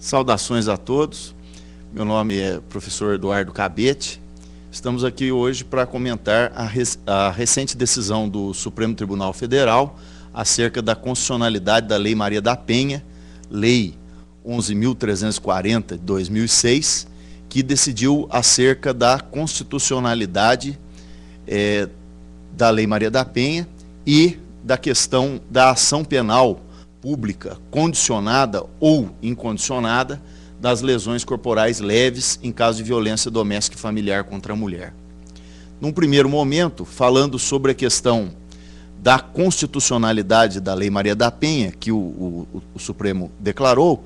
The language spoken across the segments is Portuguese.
Saudações a todos, meu nome é professor Eduardo Cabete. Estamos aqui hoje para comentar a recente decisão do Supremo Tribunal Federal acerca da constitucionalidade da Lei Maria da Penha, Lei 11.340 de 2006, que decidiu acerca da constitucionalidade da Lei Maria da Penha e da questão da ação penal pública condicionada ou incondicionada das lesões corporais leves em caso de violência doméstica e familiar contra a mulher. Num primeiro momento, falando sobre a questão da constitucionalidade da Lei Maria da Penha, que o Supremo declarou,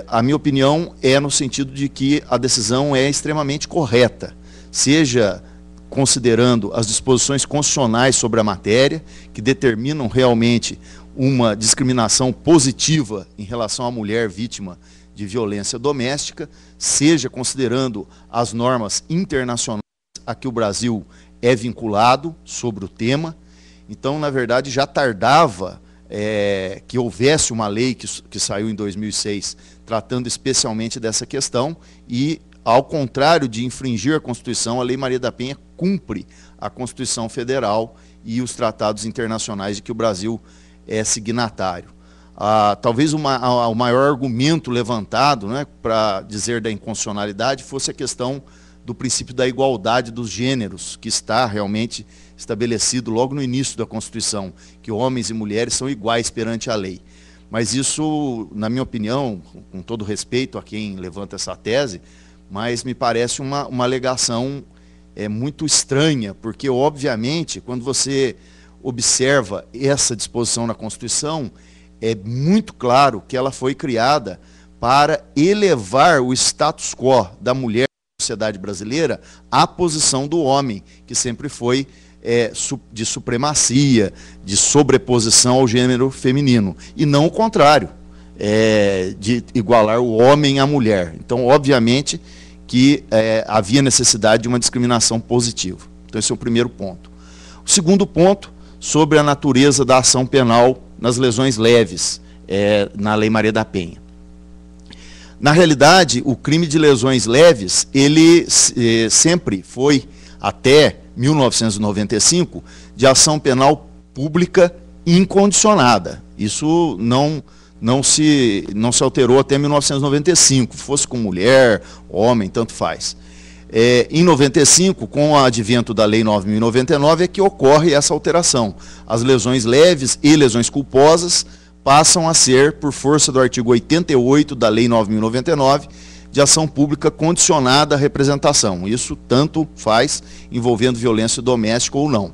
a minha opinião é no sentido de que a decisão é extremamente correta, seja considerando as disposições constitucionais sobre a matéria, que determinam realmente uma discriminação positiva em relação à mulher vítima de violência doméstica, seja considerando as normas internacionais a que o Brasil é vinculado sobre o tema. Então, na verdade, já tardava que houvesse uma lei que saiu em 2006 tratando especialmente dessa questão e, ao contrário de infringir a Constituição, a Lei Maria da Penha cumpre a Constituição Federal e os tratados internacionais de que o Brasil é signatário. Talvez o maior argumento levantado, né, para dizer da inconstitucionalidade fosse a questão do princípio da igualdade dos gêneros, que está realmente estabelecido logo no início da Constituição, que homens e mulheres são iguais perante a lei. Mas isso, na minha opinião, com todo respeito a quem levanta essa tese, mas me parece uma alegação muito estranha, porque, obviamente, quando você observa essa disposição na Constituição, é muito claro que ela foi criada para elevar o status quo da mulher na sociedade brasileira à posição do homem, que sempre foi de supremacia, de sobreposição ao gênero feminino, e não o contrário, de igualar o homem à mulher. Então, obviamente, que havia necessidade de uma discriminação positiva. Então, esse é o primeiro ponto. O segundo ponto, sobre a natureza da ação penal nas lesões leves, na Lei Maria da Penha. Na realidade, o crime de lesões leves, ele sempre foi, até 1995, de ação penal pública incondicionada. Isso não se alterou até 1995, fosse com mulher, homem, tanto faz. Em 95, com o advento da Lei 9.099, é que ocorre essa alteração. As lesões leves e lesões culposas passam a ser, por força do artigo 88 da Lei 9.099, de ação pública condicionada à representação. Isso tanto faz envolvendo violência doméstica ou não.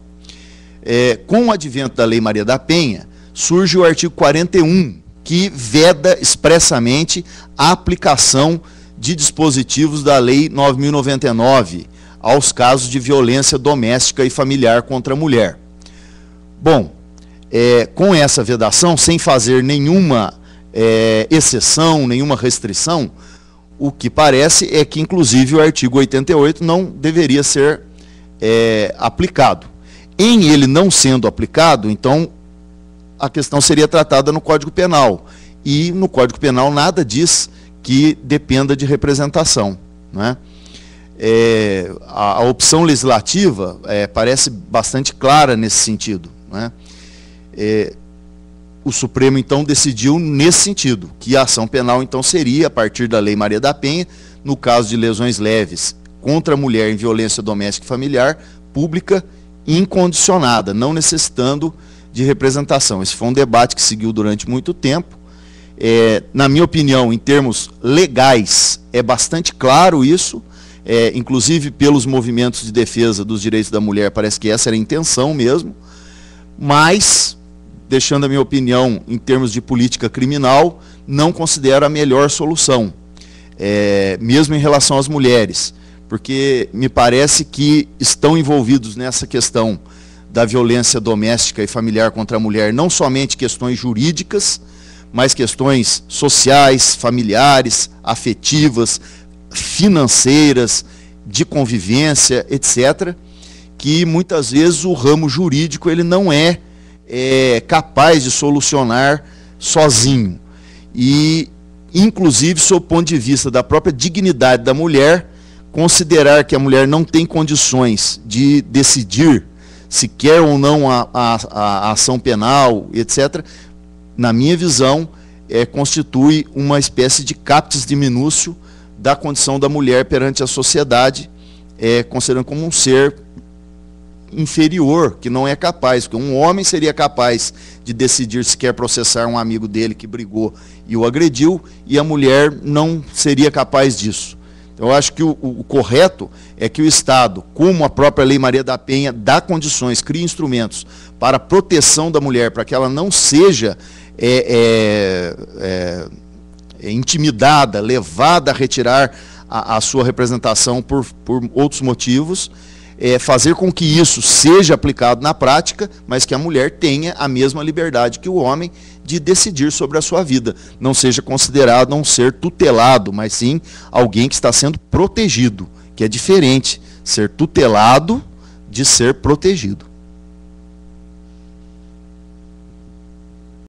Com o advento da Lei Maria da Penha, surge o artigo 41, que veda expressamente a aplicação de dispositivos da Lei 9.099 aos casos de violência doméstica e familiar contra a mulher. Bom, com essa vedação, sem fazer nenhuma exceção, nenhuma restrição, o que parece é que, inclusive, o artigo 88 não deveria ser aplicado. Em ele não sendo aplicado, então, a questão seria tratada no Código Penal. E no Código Penal nada diz que dependa de representação, né? A opção legislativa parece bastante clara nesse sentido, né? O Supremo, então, decidiu nesse sentido, que a ação penal, então, seria, a partir da Lei Maria da Penha, no caso de lesões leves contra a mulher em violência doméstica e familiar, pública incondicionada, não necessitando de representação. Esse foi um debate que seguiu durante muito tempo. Na minha opinião, em termos legais, é bastante claro isso, inclusive pelos movimentos de defesa dos direitos da mulher, parece que essa era a intenção mesmo, mas, deixando a minha opinião em termos de política criminal, não considero a melhor solução, mesmo em relação às mulheres, porque me parece que estão envolvidos nessa questão da violência doméstica e familiar contra a mulher, não somente questões jurídicas, mas questões sociais, familiares, afetivas, financeiras, de convivência, etc., que muitas vezes o ramo jurídico ele não é capaz de solucionar sozinho. E inclusive sob o ponto de vista da própria dignidade da mulher, considerar que a mulher não tem condições de decidir se quer ou não a ação penal, etc., na minha visão, constitui uma espécie de captis diminúcio da condição da mulher perante a sociedade, considerando como um ser inferior, que não é capaz, porque um homem seria capaz de decidir se quer processar um amigo dele que brigou e o agrediu, e a mulher não seria capaz disso. Então, eu acho que o correto é que o Estado, como a própria Lei Maria da Penha, dá condições, cria instrumentos para a proteção da mulher, para que ela não seja intimidada, levada a retirar a sua representação por outros motivos, fazer com que isso seja aplicado na prática, mas que a mulher tenha a mesma liberdade que o homem de decidir sobre a sua vida. Não seja considerado um ser tutelado, mas sim alguém que está sendo protegido, que é diferente ser tutelado de ser protegido.